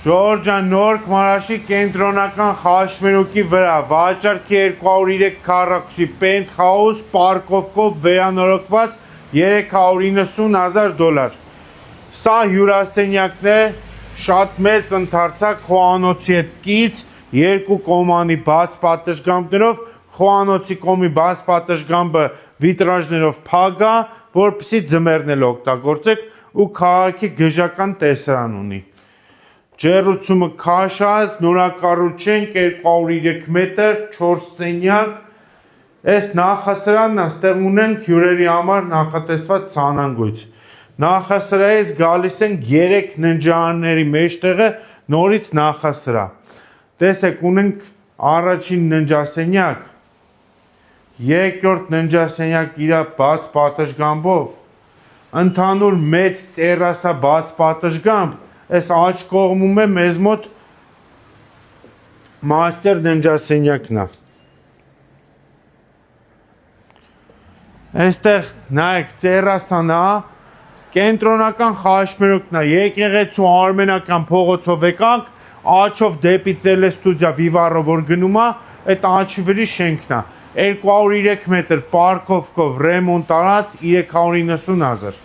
Ժորժան նոր Մարաշի կենտրոնական խաչմերուկի վրա վաճառքի 203 քառակուսի պենթհաուս պարկովկով վերանորոգված $390,000։ Սա հյուրասենյակն է, շատ մեծ ընդարձակ խոհանոցի հետ կից, 2 կոմանի բաց պատշգամբներով, խոհանոցի կողմի բաց պատշգամբը վիտրաժներով փակ է, որպեսզի ձմեռն էլ օգտագործեք ու քաղաքի գժական տեսարան ունի։ Ջեռուցումը քաշած, նորակառուցենք 203 մետր, 4 սենյակ, այս նախասրանն աստեղ ունենք հյուրերի համար նախատեսված ցանանգույց։ Նախասրահից գալիս են 3 ննջարանների մեջտեղը նորից նախասրահ։ Տեսեք, ունենք առաջին ննջասենյակ, երկրորդ ննջասենյակ իր բաց պատշգամբով, ընդհանուր մեծ տերասա բաց պատշգամբ, այս աջ կողմում է մեզ մոտ մաստեր ննջասենյակն է։ Այստեղ նայեք տերասան է, կենտրոնական խաչմերուկն է, եկեղեցու Արմենական փողոցով եկանք, աչով դեպի Տելեստուդիա Վիվառով որ գնում է, այդ աչի վրի շենքն է, 203 մետր պարկովկով ռեմոնտ արած 390,000։